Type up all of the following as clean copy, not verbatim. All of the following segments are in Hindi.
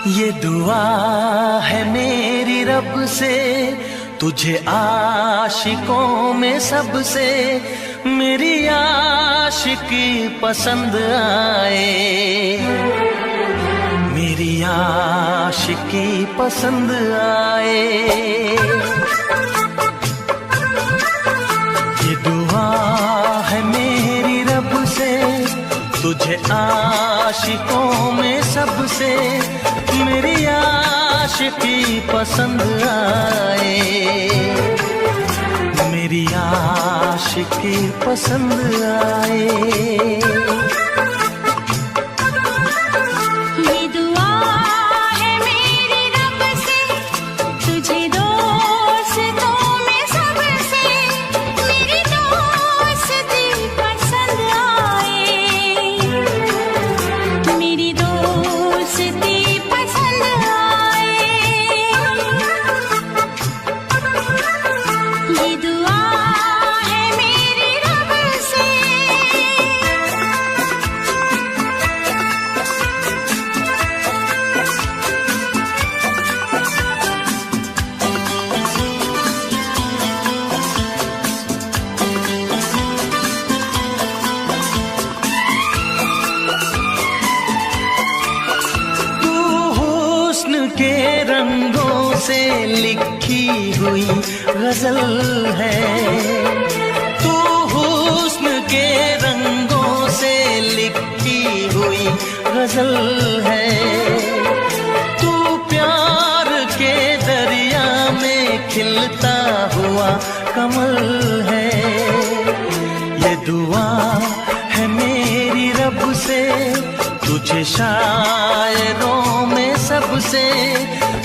ये दुआ है मेरी रब से, तुझे आशिकों में सबसे मेरी आशिकी पसंद आए, मेरी आशिकी पसंद आए। ये दुआ है मेरी रब से, तुझे आशिकों में सबसे मेरी आशिकी पसंद आए, मेरी आशिकी पसंद आए। के रंगों से लिखी हुई गजल है, तू हुस्न के रंगों से लिखी हुई गजल है, तू प्यार के दरिया में खिलता हुआ कमल है। ये दुआ है मेरी रब से, तुझे शायरों में सबसे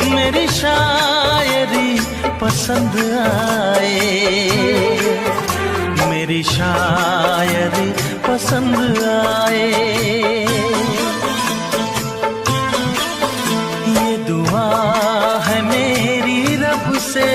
मेरी शायरी पसंद आए, मेरी शायरी पसंद आए। ये दुआ है मेरी रब से।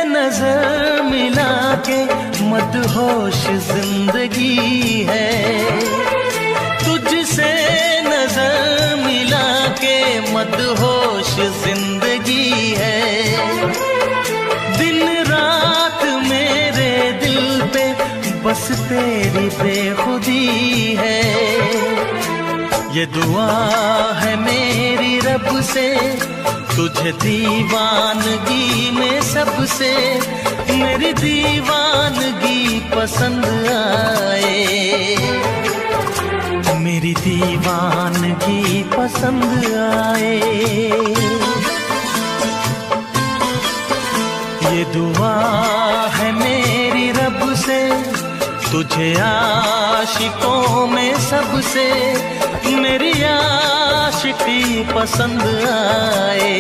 नजर मिला के मदहोश जिंदगी है, तुझसे नजर मिला के मदहोश जिंदगी है। दिन रात मेरे दिल पे बस तेरी बेखुदी है। ये दुआ है मेरी रब से, तुझे दीवानगी में सबसे मेरी दीवानगी पसंद आए, मेरी दीवानगी पसंद आए। ये दुआ है मेरी रब से, तुझे आशिकों में सबसे मेरी आशिकी पसंद आए,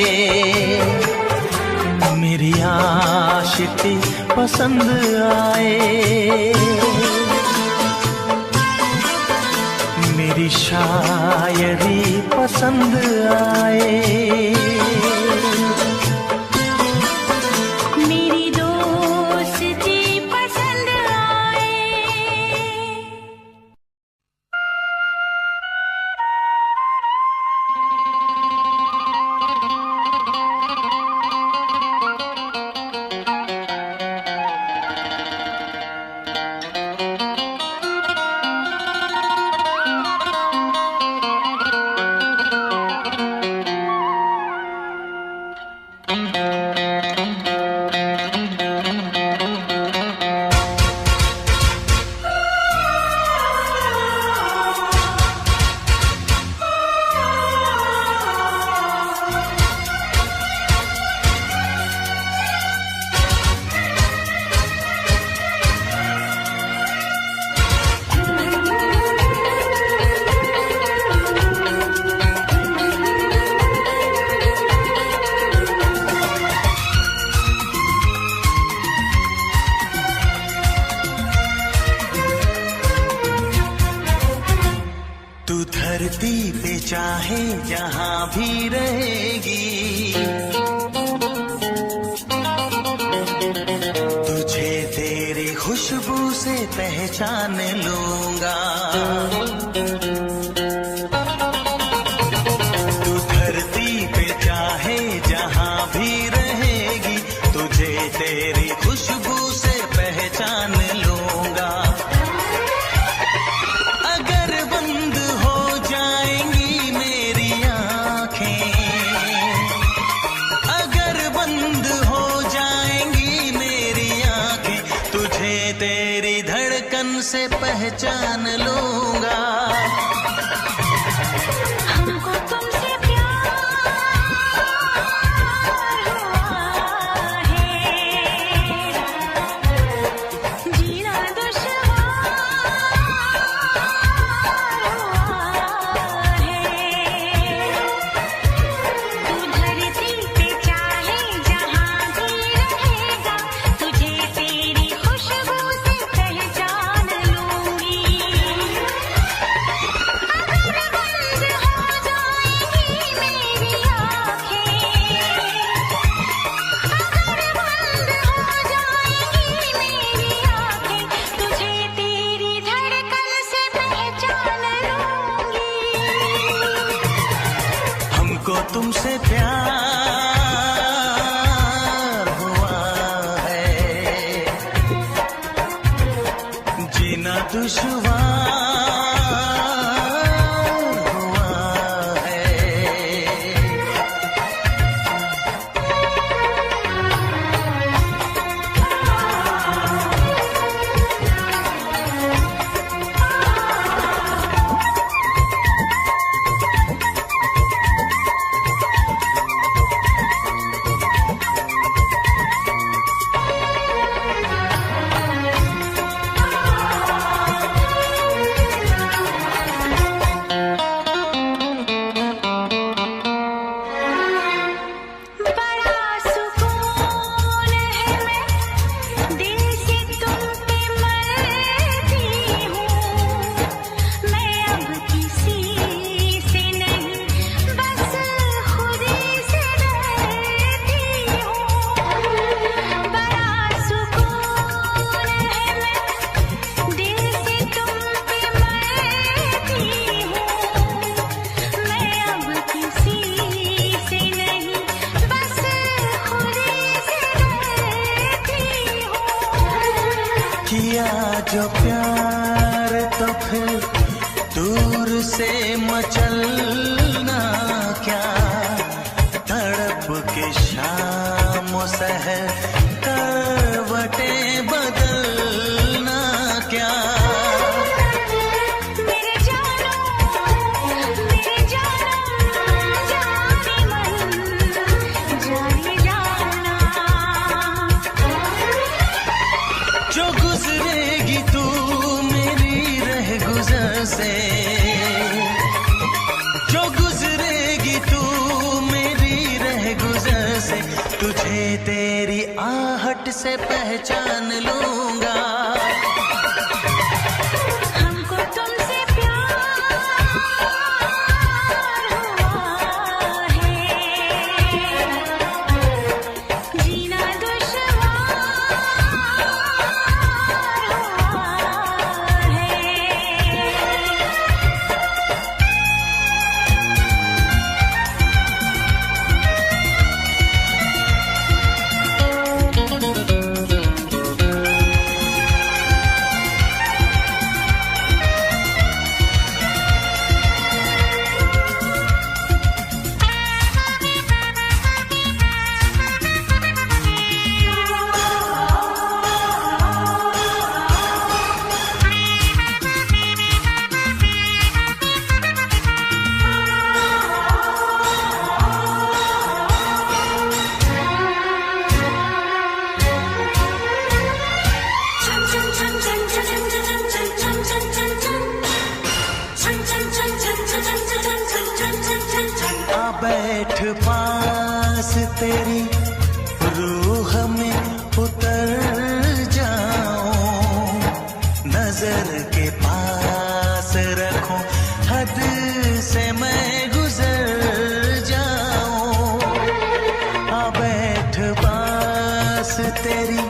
मेरी आशिकी पसंद आए, मेरी शायरी पसंद आए, मेरी दोस्ती पसंद आए। धरती पे चाहे जहां भी रहेगी, तुझे तेरी खुशबू से पहचान लूंगा। तू धरती पे चाहे जहां भी रहेगी, तुझे तेरी खुशबू से पहचान लूंगा। अगर बंद हो जाएंगी मेरी आंखें, अगर बंद हो जाएंगी मेरी आंखें, तुझे तेरी धड़कन से पहचान लूंगा। हमको तुमसे प्यार हुआ है, जीना दुश्वार हुआ है। तू धरती पे चाहे जहां भी रहेगा, तुझे तेरी खुशबू से पहचान लूंगी। अगर बंद हो जाएंगी मेरी आंखें, अगर बंद हो जाएंगी मेरी आंखें, तुझे तेरी धड़कन से पहचान लूंगी। हमको तुमसे प्यार हुआ है, जीना दुश्वार हुआ है। बड़ा सुकून है, मैं दिल से तुम पे मरती हूँ। मैं अब किसी से नहीं, बस खुद से डरती हूँ। बड़ा सुकून है, मैं दिल से तुम पे मरती हूँ। मैं अब किसी से नहीं, बस खुद से डरती हूँ। किया जो प्यार तो फिर दूर से मचलना क्या, तड़प के शाम सहर करवटें बदलना क्या। मेरे जानो जाने मन जाने जाना। जो गुजरेगी तू मेरी से जो गुजरेगी तू मेरी रह गुजर से, तुझे तेरी आहट से पहचान लूंगा। हमको तुमसे प्यार हुआ है, जीना दुश्वार हुआ है। आ बैठ पास तेरी रूह में उतर जाऊं, नजर के पास रखूं, हद से मैं गुजर जाऊं। आ बैठ पास तेरी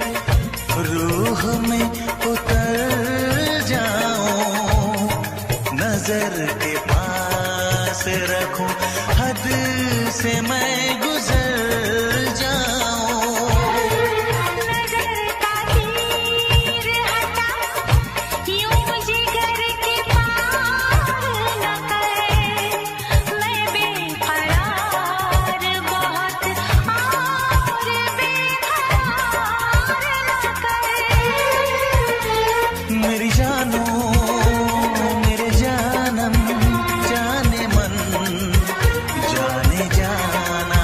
रूह में उतर जाऊं, नजर के पास रखूं, हद से मैं गुजर जाऊं। नजर का तीर हटा, यूं जिगर के पार न कर, मैं बेकरार बहुत और बेकरार न कर। मेरी जानो मेरे जानम जाने मन जाने जाना,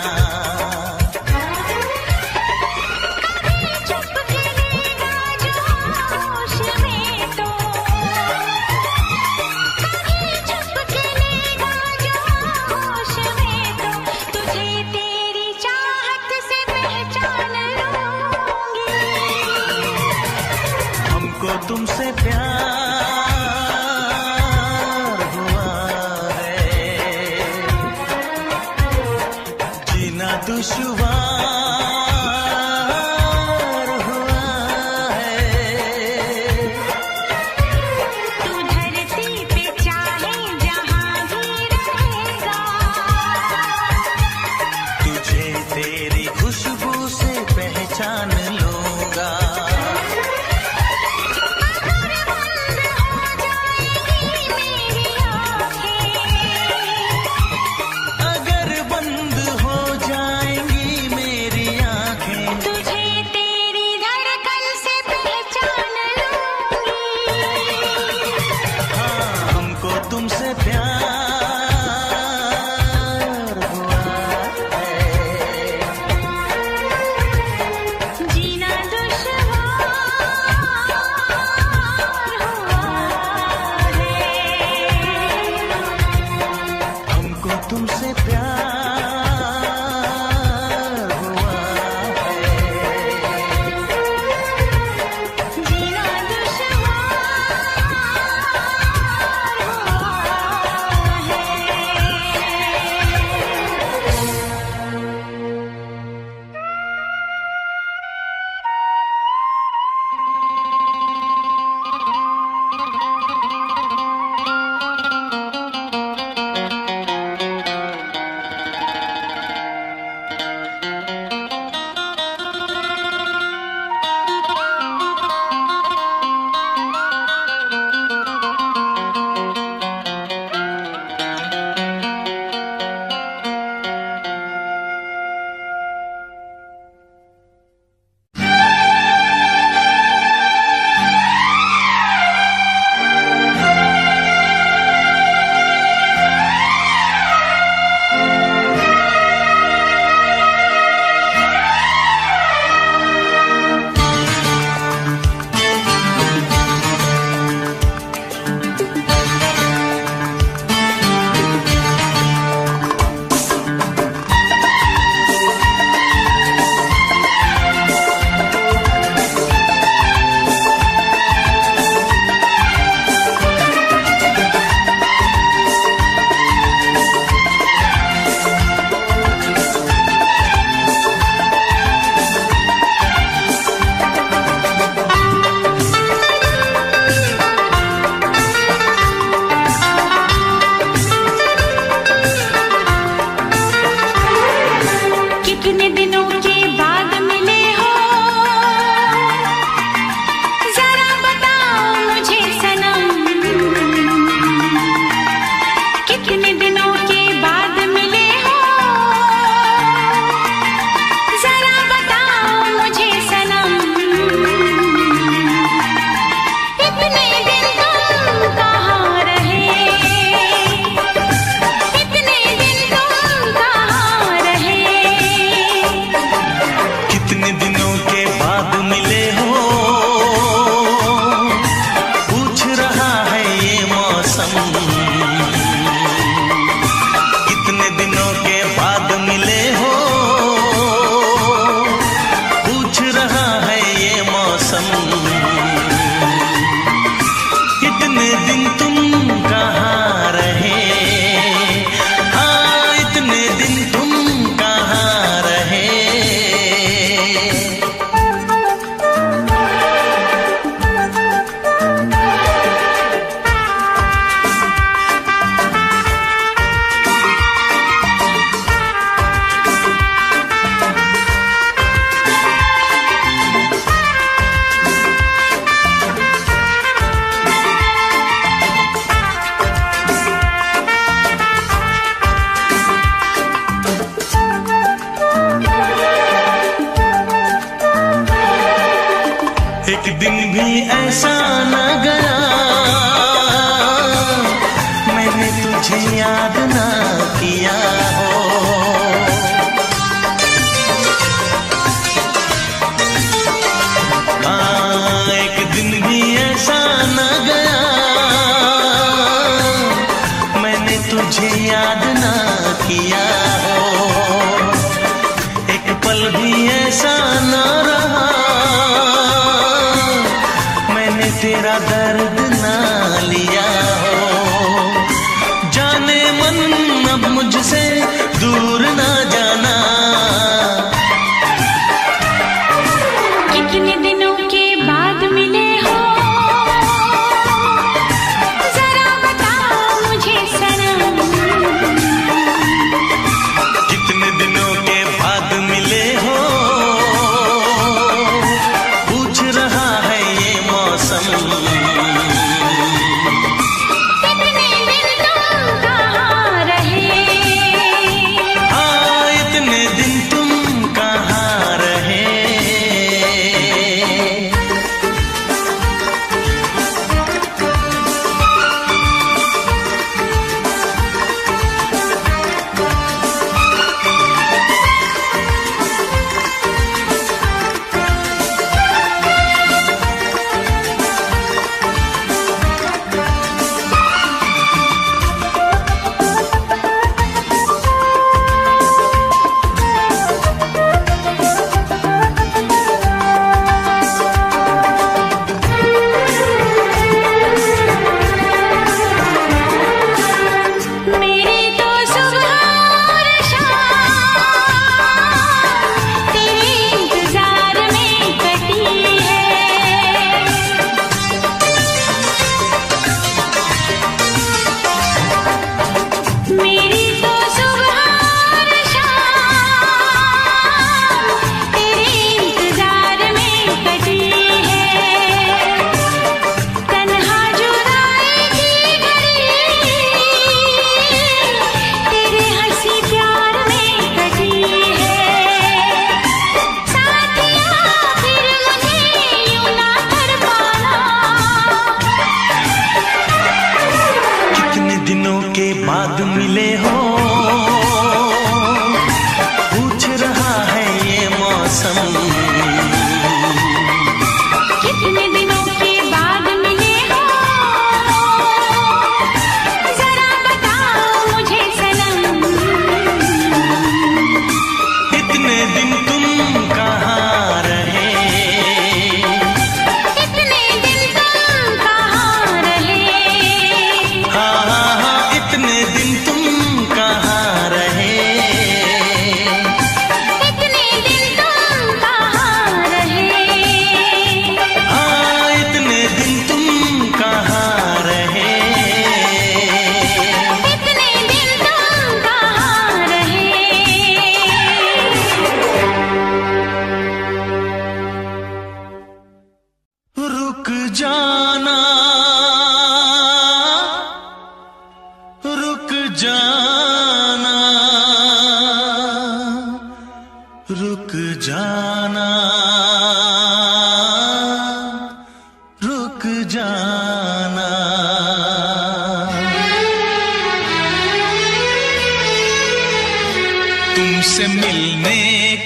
तुमसे मिलने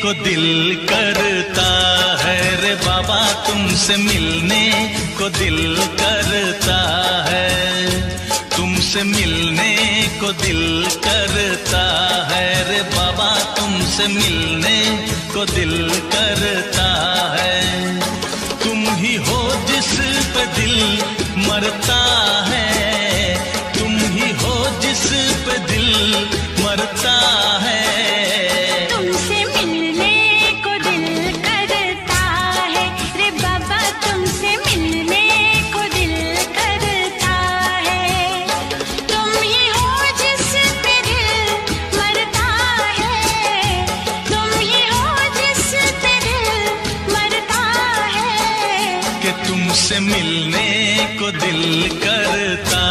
को दिल करता है रे बाबा, तुमसे मिलने को दिल करता है, तुमसे मिलने को दिल करता है रे बाबा, तुमसे मिलने को दिल करता है। तुम ही हो जिस पे दिल मरता है, तुम ही हो जिस पे दिल मरता है। तुमसे मिलने को दिल करता है रे बाबा, तुमसे मिलने को दिल करता है। तुम ही हो जिस पे दिल मरता है, तुम ही हो जिस पे दिल मरता है। कि तुमसे मिलने को दिल करता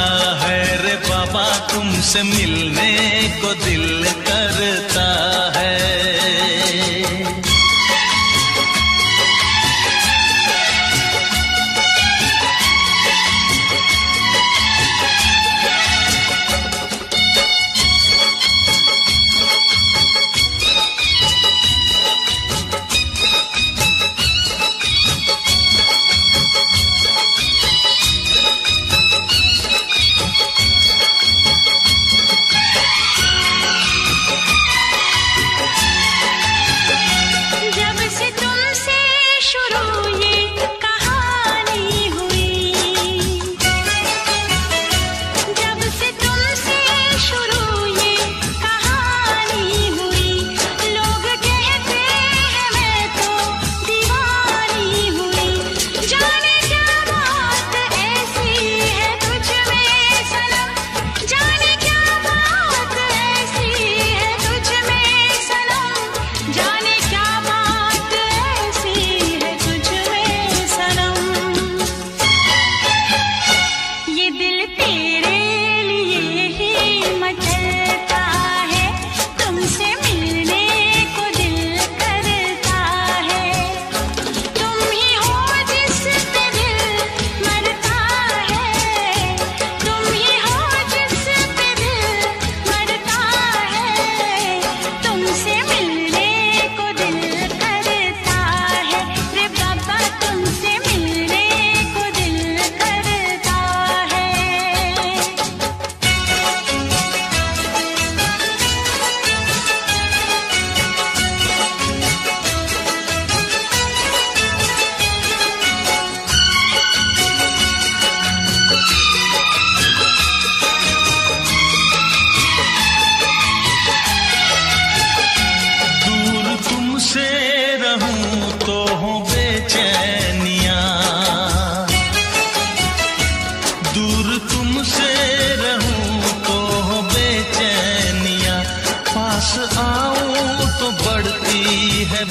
है रे बाबा, तुमसे मिलने को दिल करता है।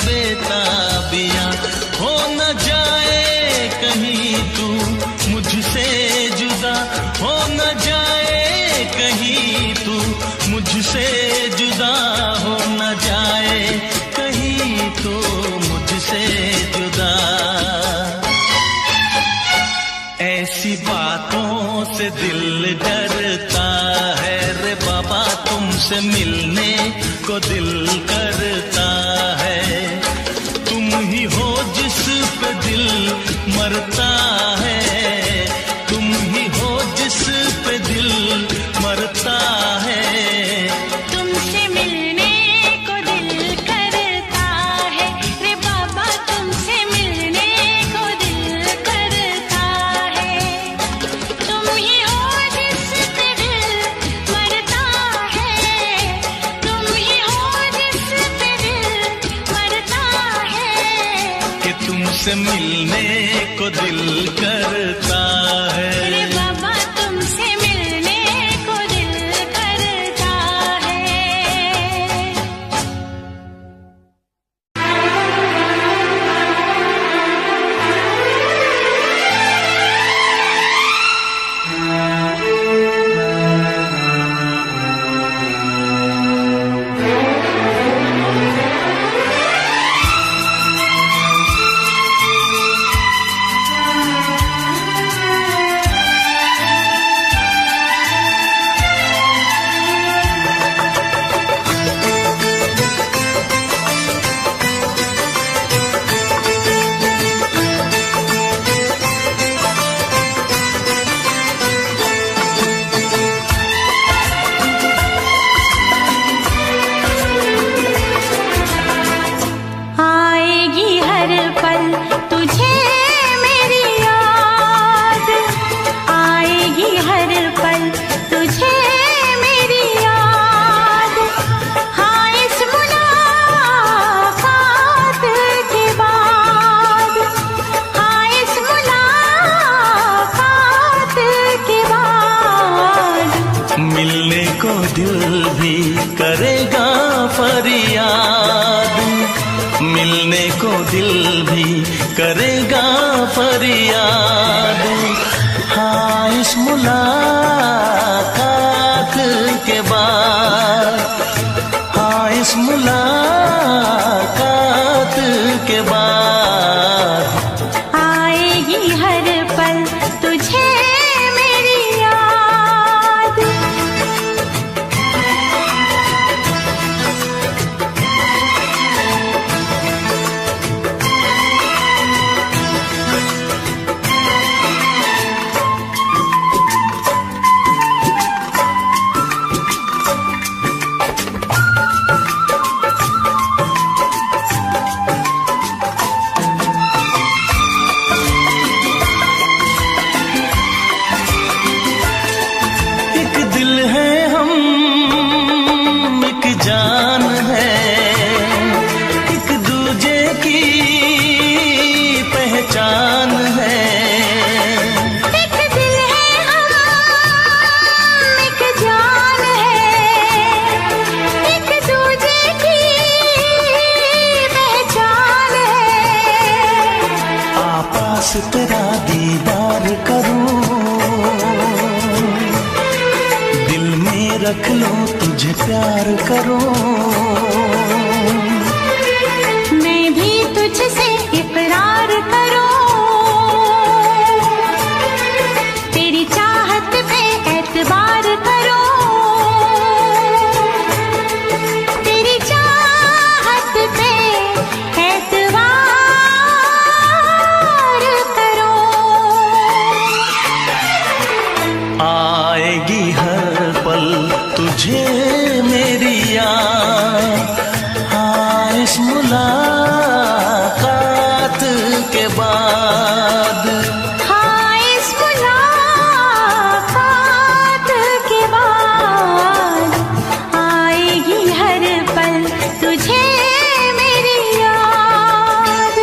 बेताबियां हो न जाए कहीं तू मुझसे जुदा, हो न जाए कहीं तू मुझसे जुदा, हो न जाए कहीं तू मुझसे जुदा। ऐसी बातों से दिल डरता है रे बाबा, तुमसे मिलने को दिल करता है। तुम ही हो जिस पे दिल मरता है, तुम ही हो जिस पे दिल मरता है। तुमसे मिलने को दिल करता है रे बाबा, तुमसे मिलने को दिल करता है। तुम ही हो जिस पे दिल मरता है, तुम ही हो जिस पे दिल मरता है। कि तुमसे मिलने को दिल करता है रे बाबा, तुमसे मिलने को दिल करता है। दिल भी करेगा फरियाद, मिलने को दिल भी करेगा फरियाद। हाँ, इस मुलाकात के बाद, हाँ इस मुलाकात के बाद आएगी हर पल तुझे मेरी याद। जान है, एक दूजे की पहचान है। एक दिल है हम, एक जान है, एक दूजे की पहचान है। आपास तेरा दीदार करूं, दिल में रख लो तुझे प्यार करूं। मैं भी तुझसे इकरार करूं, तेरी चाहत पे एतबार करूं, तेरी चाहत पे एतबार करूं। आएगी हर पल तुझे मेरी याद, हाँ इस मुलाकात के बाद, हाँ इस मुलाकात के बाद आएगी हर पल तुझे मेरी याद।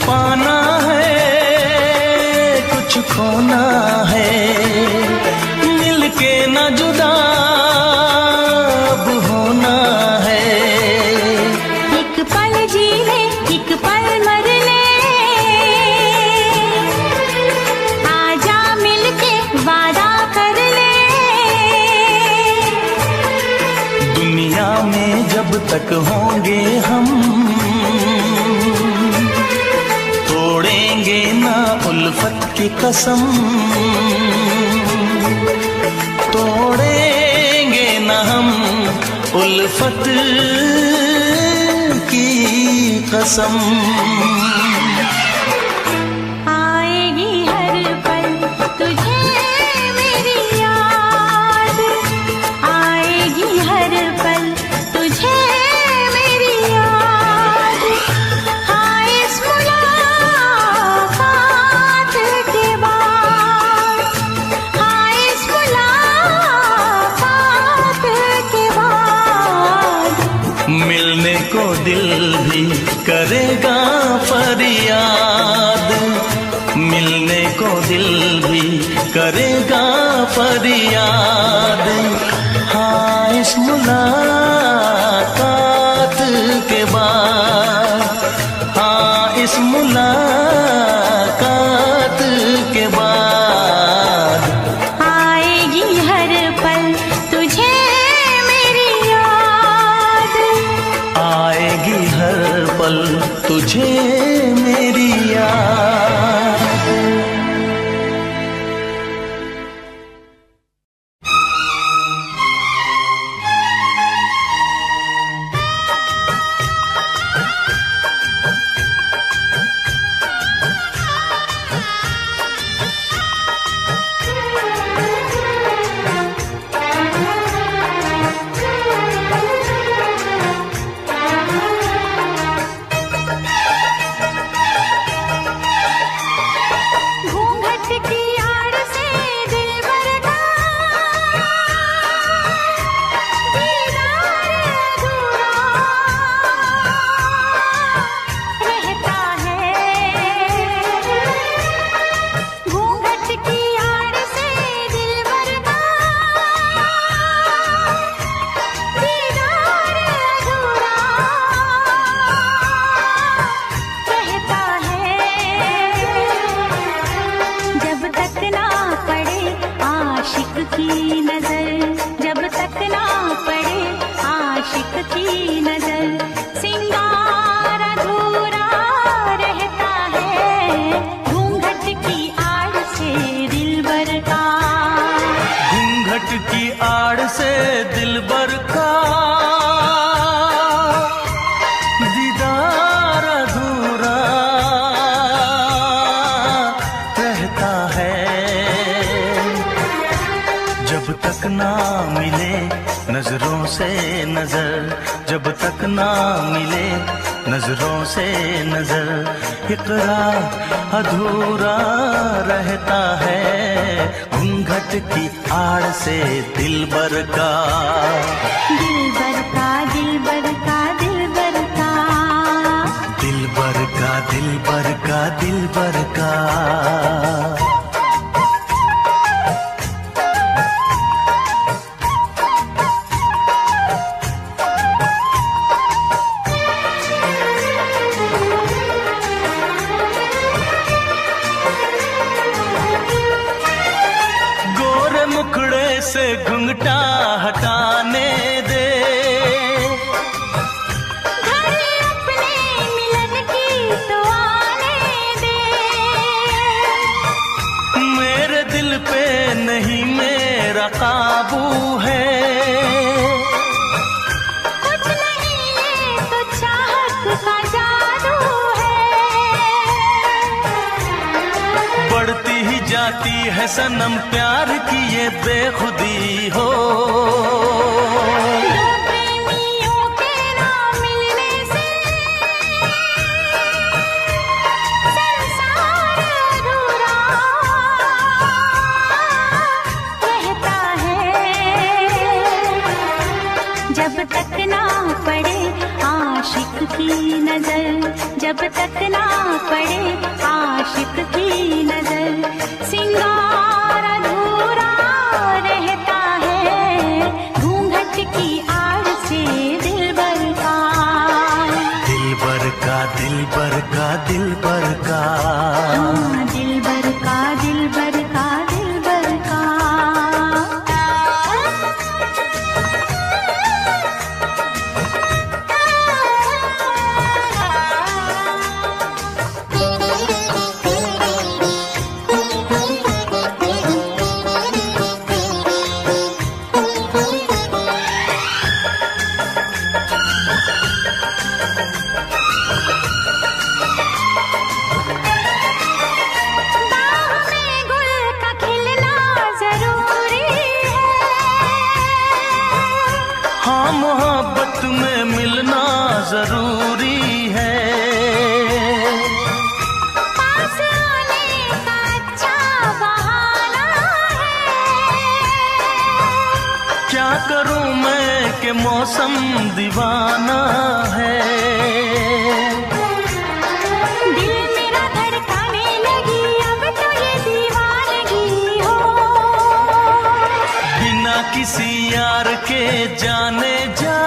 पाना है कुछ खोना है, मिलके न जुदा अब होना है। एक पल जी ले एक पल मर ले, आजा मिलके वादा कर ले। दुनिया में जब तक होंगे हम, तोड़ेंगे ना उल्फत की कसम, तोड़ेंगे ना हम उल्फत की कसम। आएगी हर पल तुझे मेरी याद, आएगी हर पल तुझे मेरी याद। हाँ इस मुलाकात के बाद, हाँ इस मुलाकात के बाद मिलने को दिल भी करेगा फरियाद, मिलने को दिल भी करेगा फरियाद। हाँ इस मुलाकात के बाद, हाँ इस मुलाकात के बाद आएगी हर पल तुझे मेरी याद, आएगी हर पल तुझे मेरी याद। की नजर, जब तक ना पड़े आशिक की नजर। सिंगार अधूरा रहता है घूंघट की आड़ से दिलबर का। घूंघट की आड़ से दिलबर का दीदार अधूरा रहता है, जब तक ना मिले नजरों से नजर, जब तक ना मिले नजरों से नजर। इकरार अधूरा रहता है घूंघट की आड़ से दिलबर का। दिलबर का, दिलबर का, दिलबर का, दिलबर का, दिलबर का, दिलबर का। मुखड़े से घुंघटा हटाने दे, घर अपने मिलन की तो आने दे। मेरे दिल पे नहीं मेरा काबू है, कुछ नहीं ये तो चाहत का जादू है। बढ़ती ही जाती है सनम प्यार की ये बेखुदी हो। दो प्रेमियों के ना मिलने से संसार अधूरा रहता है, जब तक ना पड़े आशिक की नजर, जब तक ना पड़े आशिक की नजर। सिंगार अधूरा रहता है घूंघट की आड़ से दिलबर का। दिलबर का, दिलबर का, दिलबर का। हाँ, दिलबर का, दिलबर का, दिलबर का। मोहब्बत में मिलना जरूरी है, पास आने का अच्छा बहाना है। क्या करूं मैं कि मौसम दीवाना है। दिल मेरा धड़काने लगी अब तो ये दीवानगी हो। बिना किसी यार के जाने जा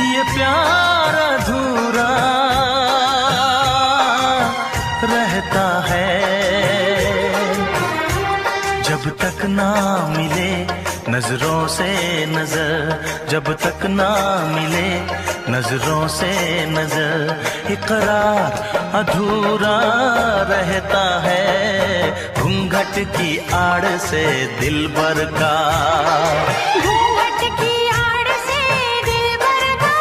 ये प्यार अधूरा रहता है, जब तक ना मिले नजरों से नजर, जब तक ना मिले नजरों से नजर। इकरार अधूरा रहता है घूंघट की आड़ से दिलबर का। घूंघट की आड़ से दिलबर का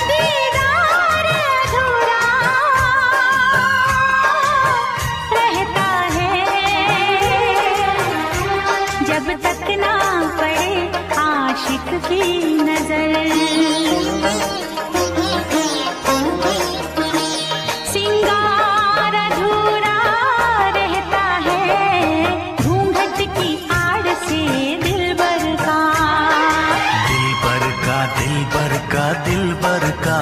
दीदार अधूरा रहता है, जब तक ना पड़े आशिक की नजर। सिंगार अधूरा रहता है घूंघट की आड़ से दिलबर का। दिलबर का, दिलबर का, दिलबर का।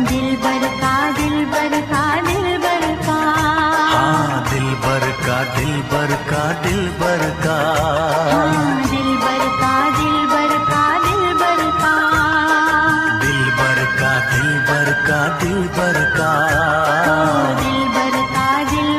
दिलबर का, दिलबर का, दिलबर का। हाँ, दिलबर का, दिलबर का, दिलबर का। हाँ, दिलबर का, दिलबर का, दिलबर का। दिलबर का, दिलबर का, दिलबर का। दिलबर का, दिल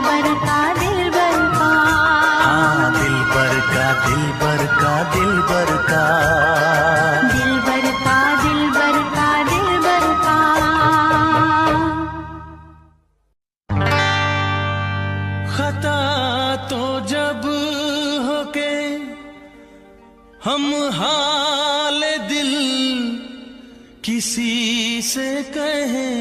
हम हाल दिल किसी से कहें।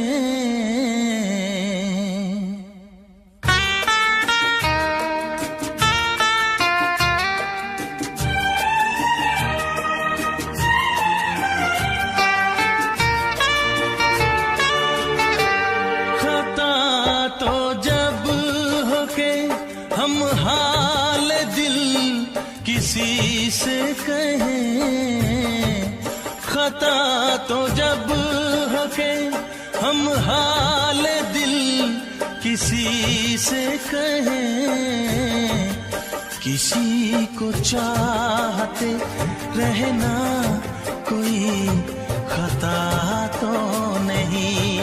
खता तो जब हो के हम हाल दिल किसी से कहें, खता तो जब हो के हम हाल दिल किसी से कहें, किसी को चाहते रहना कोई खता तो नहीं,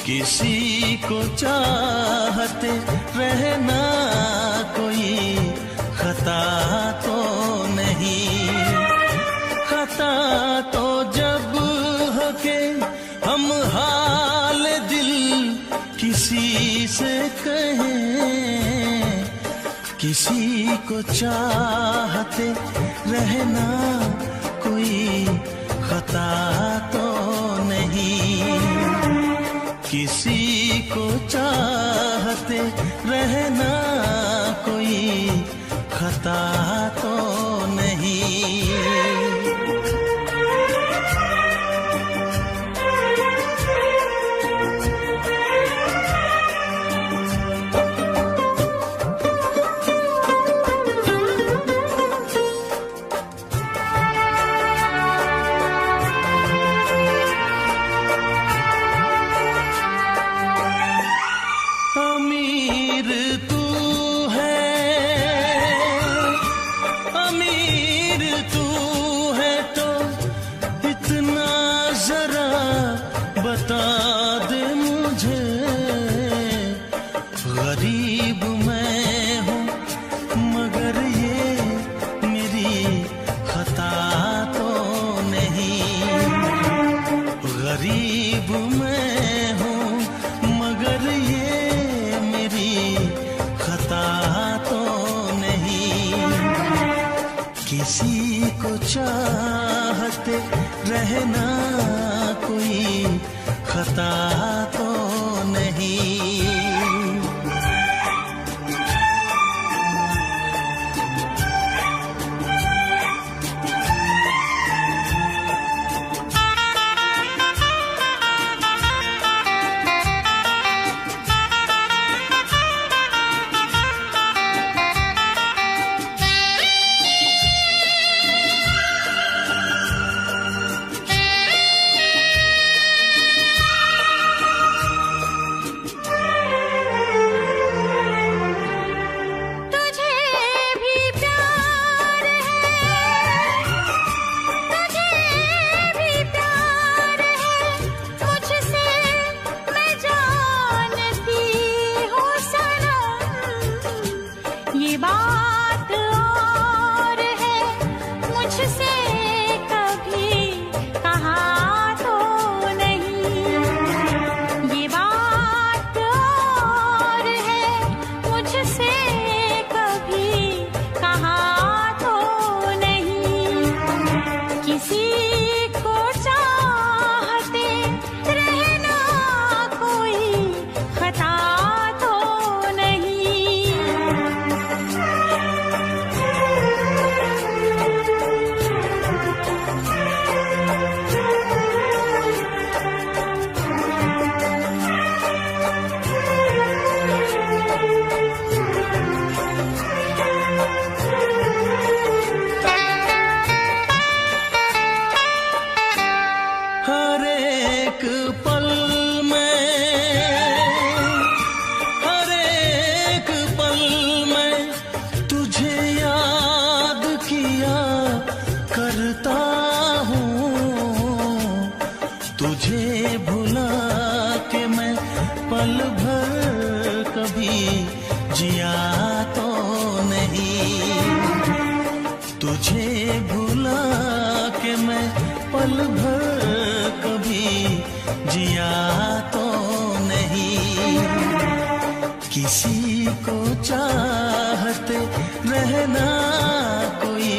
किसी को चाहते रहना कोई खता तो नहीं। खता तो जब हो के हम हाल दिल किसी से कहें, किसी को चाहते रहना कोई खता तो नहीं, किसी को चाहते रहना कोई खता तो नहीं। अमीर तू है, अमीर तू है तो इतना जरा बता दे मुझे, गरीब मैं हूँ मगर ये मेरी खता तो नहीं, गरीब मैं हूँ मगर ये खता तो नहीं, किसी को चाहते रहना कोई खता तो नहीं। ये बात और है मुझसे कभी कहा तो नहीं, ये बात और है मुझसे कभी कहा तो नहीं, किसी को चाहते रहना कोई खता तुझे भुला के मैं पल भर कभी जिया तो नहीं, तुझे भुला के मैं पल भर कभी जिया तो नहीं, किसी को चाहते रहना कोई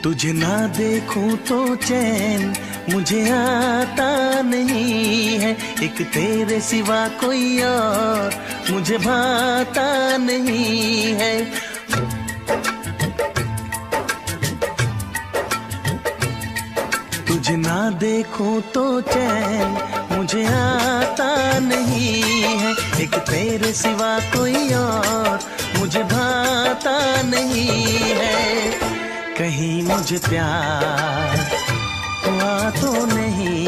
तुझे ना देखूं तो चैन मुझे आता नहीं है, एक तेरे सिवा कोई और मुझे भाता नहीं है। तुझे ना देखूं तो चैन मुझे आता नहीं है, एक तेरे सिवा कोई और मुझे भाता नहीं है। कहीं मुझे प्यार हुआ तो नहीं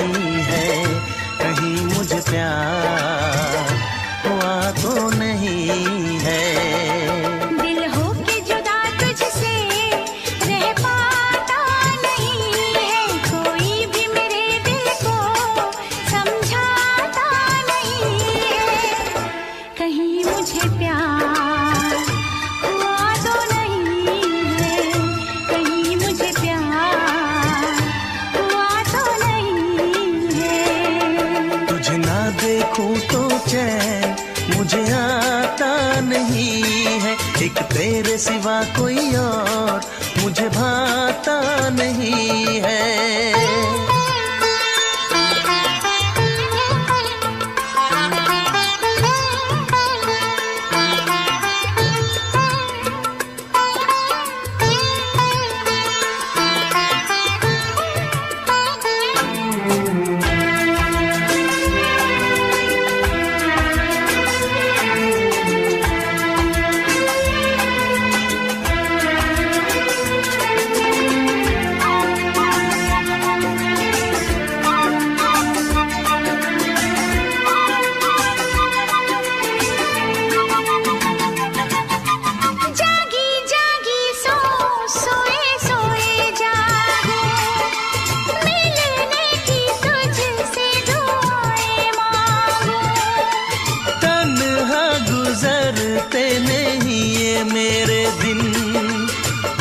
है, कहीं मुझे प्यार हुआ तो नहीं है। दिल हो के जुदा तुझसे रह पाता नहीं है, कोई भी मेरे दिल को समझाता नहीं है। कहीं मुझे प्यार हुआ तो नहीं है, कहीं मुझे प्यार हुआ तो नहीं है। तुझे ना देखूं तो चैन मुझे आता नहीं है, एक तेरे सिवा कोई और मुझे भाता नहीं है। गुजरते नहीं ये मेरे दिन,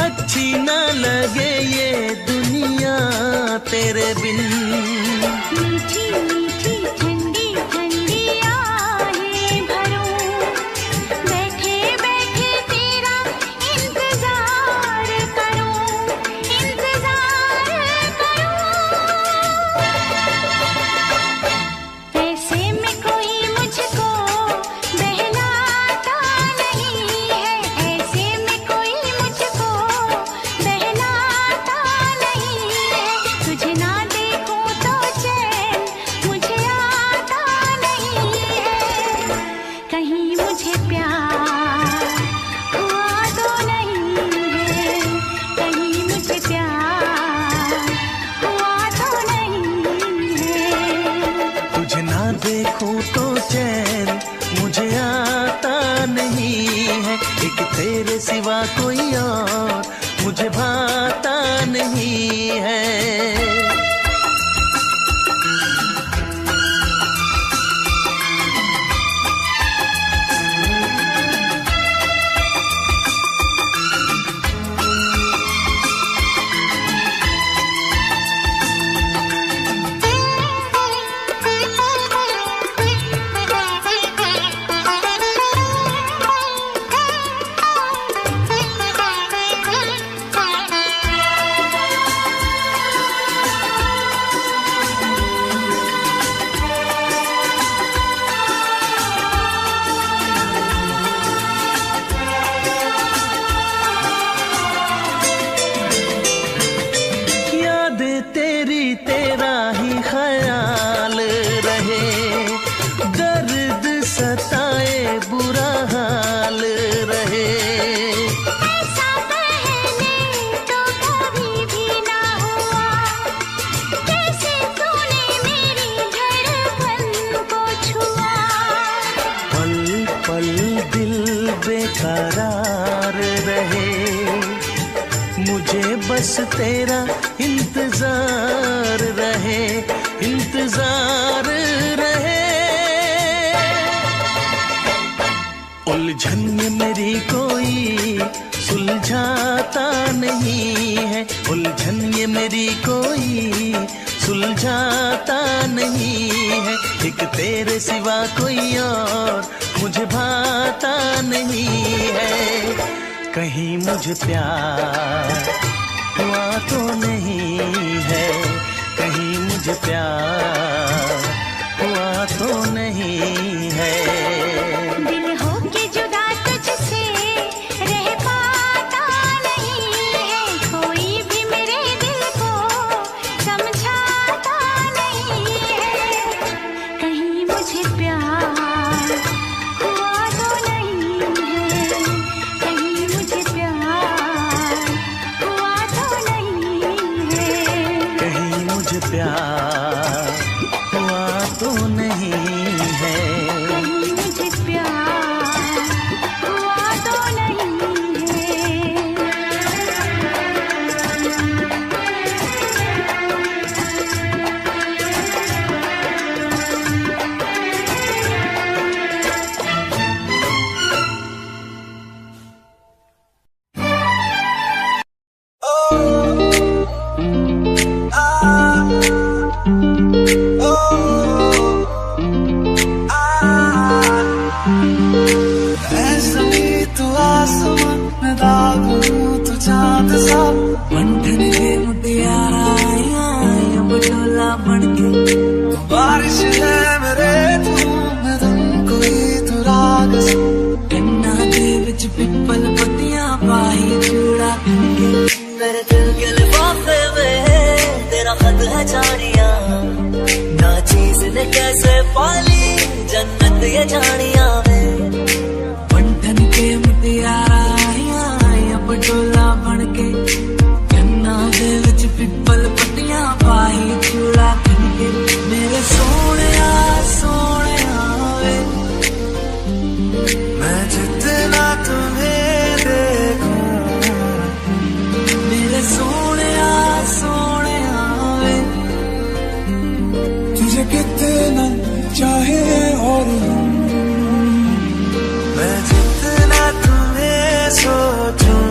अच्छी ना लगे ये दुनिया तेरे बिन। मीठी मीठी ठंडी ठंडी आहें भरूं, बैठे बैठे तेरा इंतजार करूं, इंतजार करूं। ऐसे में कोई मुझको बहलाता नहीं है, ऐसे में कोई मुझको बहलाता नहीं है। तुझे ना देखूं तो चैन मुझे आता नहीं है, कहीं मुझे प्यार हुआ तो नहीं है, कहीं मुझे प्यार हुआ तो नहीं है। तुझे ना देखूं तो चैन मुझे आता नहीं है, एक तेरे सिवा कोई और मुझे भाता नहीं है। तेरी तेरा ही ख्याल रहे, दर्द सताए बुरा हाल रहे। ऐसा पहले तो कभी भी ना हुआ, कैसे तूने मेरी धड़कन को छुआ। पल पल दिल बेकरार रहे, मुझे बस तेरा इंतजार रहे, इंतजार रहे। उलझन में मेरी कोई सुलझाता नहीं है, उलझन ये मेरी कोई सुलझाता नहीं है, एक तेरे सिवा कोई और मुझे भाता नहीं है। कहीं मुझे प्यार हुआ तो नहीं है, कहीं मुझे प्यार हुआ तो नहीं है। दिल हो के जुदा तुझसे रह पाता नहीं है, कोई भी मेरे दिल को समझाता नहीं है। कहीं मुझे प्यार हुआ तो नहीं है, कहीं मुझे प्यार हुआ तो नहीं है। कहीं मुझे प्यार हुआ तो नहीं है, कहीं मुझे प्यार हुआ तो नहीं है। बारिश है मेरे धूम कोई तू राग कन्ना दे विच पिपल पत्तियां पाई चूड़ा मेरे दिल के लिफाफे में तेरा खत है जानिया ना चीज ने कैसे पाली जन्नत ये जानिया बंधन के मुटियारा आया पटोला बन के कन्ना दे विच पिपल पत्तियां पाई चूड़ा मेरे सोने वे मैं जितना तुम्हें देखूं मेरे सोने वे तुझे कितना चाहे और मैं जितना तुम्हें सोचूं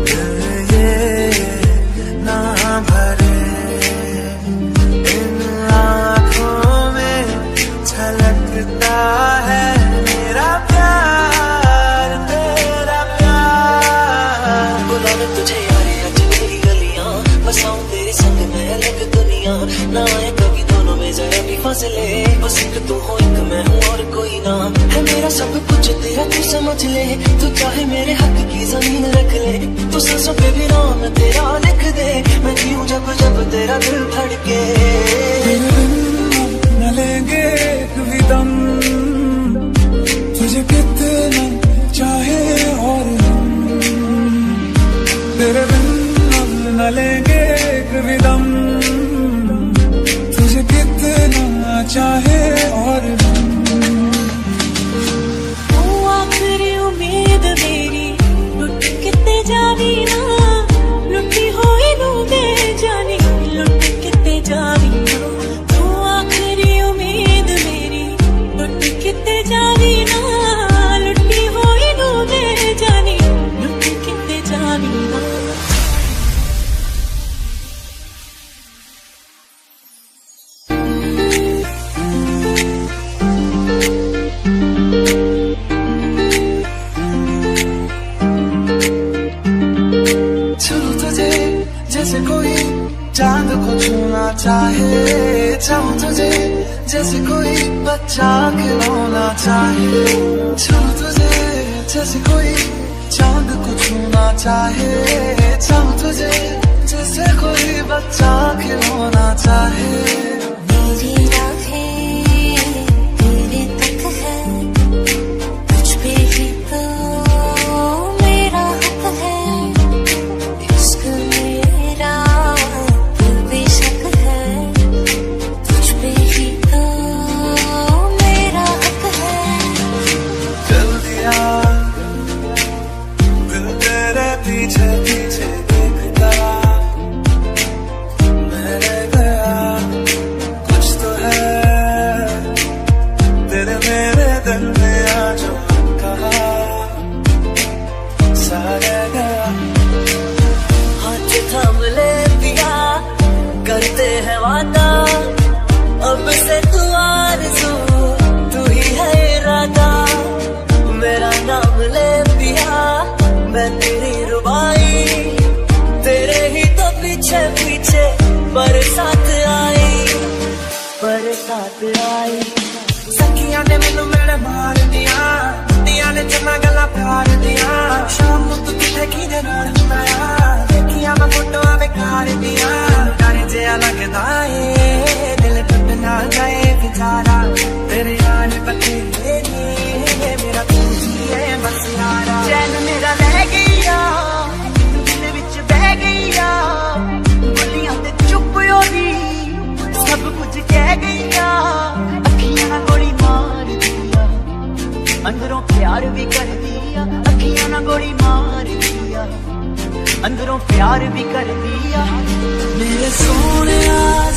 दिल ये ना भरे छलकता है मेरा प्यार तेरा प्यार बुलाने तुझे यारी आज मेरी गलियां बसाऊं तेरे संग मैं अलग दुनिया ना आए कभी दोनों में जरा भी फासले बस एक तू हो एक मैं हूँ और कोई ना है मेरा सब कुछ तेरा तू समझ ले तू चाहे मेरे हक की जमीन रख ले तू सांसों पे भी नाम तेरा लिख दे मैं जीऊं जब जब तेरा दिल धड़के न लेंगे कभी दम तुझे कितना चाहे और तेरे बिन न लेंगे कभी दम तुझे कितना चाहे और आखिरी उम्मीद मेरी लुट किते जावी ना लुटी होई नू दे जानी लुट किते जावी ना किते जावी ना लुटी होई नू दे जानी लुट किते जावी ना छू तुझे जैसे कोई चांद को छूना चाहे चाहूं तुझे जैसे कोई बच्चा खिलौना चाहे छू तुझे जैसे कोई चांद को छूना चाहे चाहूं तुझे जैसे कोई बच्चा खिलौना चाहे मेरी राहें तेरे तक है कुछ भी तो मेरा हक है इश्क मेरा बेशक है कुछ भी तो मेरा हक है चल दिया दिल तेरे पीछे पीछे देखता मैं रह गया कुछ तो है तेरे मेरे दिल में आज कहा सा रह गया हाथ थाम ले पिया करते हैं वादा अब से तू आरज़ू तू ही है इरादा मेरा नाम ले पिया मैं तेरी रुबाई प्यार भी कर दिया, अखियां ना गोली मार दिया, अंदरों प्यार भी कर दिया। मेरे सोने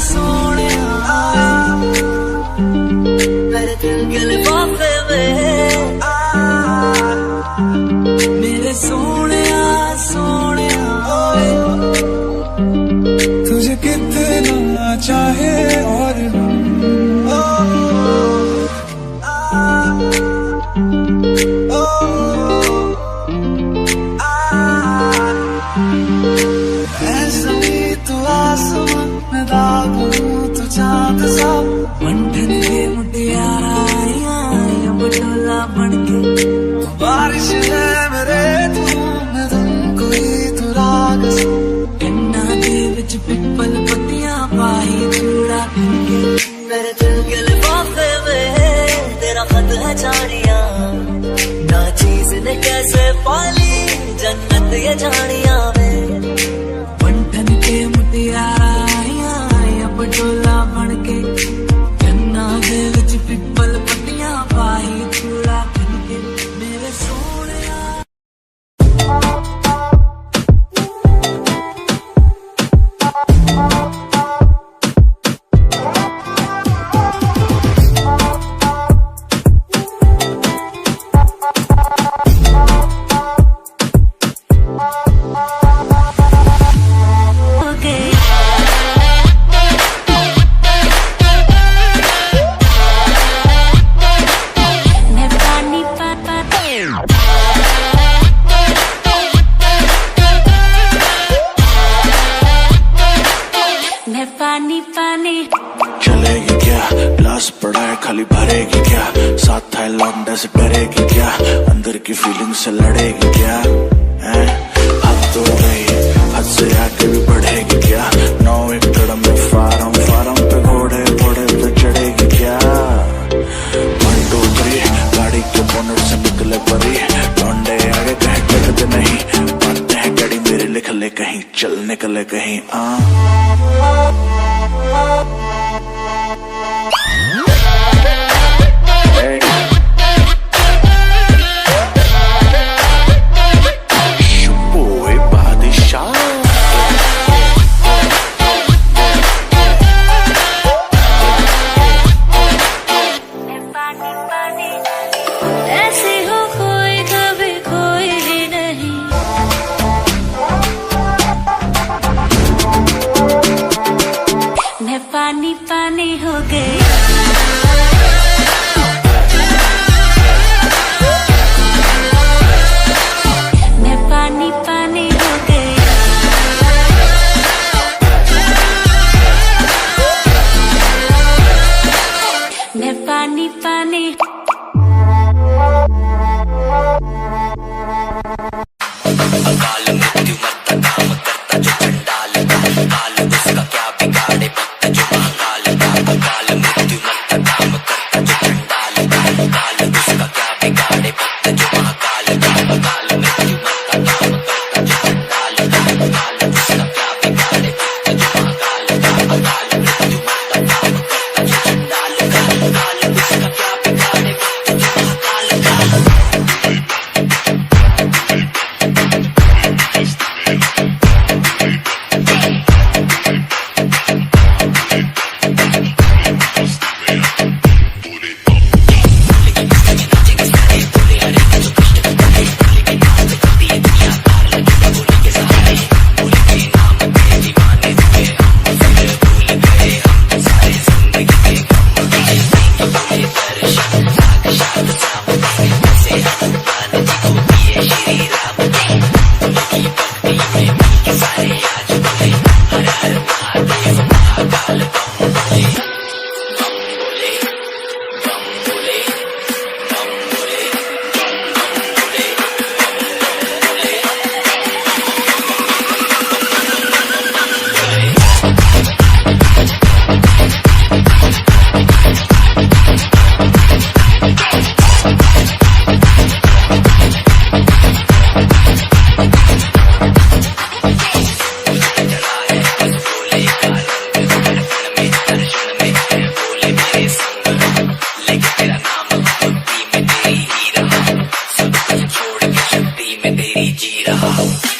सोने मेरे दिल के लिफाफे में, मेरे सोने सोने तुझे कितना चाहे और बारिश है मेरे मैं तुमको ही तू राग कन्ना दे विच पिपल पत्तियां पाई चूड़ा के। मेरे दिल के लिफाफे में तेरा खत है जानिया, ना चीज ने कैसे पाली जन्नत ये जानिया में। बंधन के मुटियारा पटोला बन के, कन्ना दे विच पिपल पत्तियां पाई चूड़ा के। मेरे सोने पानी पानी चलेगी क्या, ग्लास पड़ा है खाली भरेगी क्या, साथ है लौंडा से डरेगी क्या, अंदर की फीलिंग से लड़ेगी क्या, हैं? हद तो गई, हद से आगे भी बढ़ेगी क्या, 9 एकड़ में फार्म पे घोड़े पे चढ़ेगी क्या। 1 2 3 गाड़ी के बोनट से निकले परी, लौंडे आगे कहीं टिकते नहीं, बातें हैं गाड़ी मेरे लिख ले कहीं, चल निकले कहीं ऐसे हो कोई कभी कोई भी नहीं। जी रहा हूँ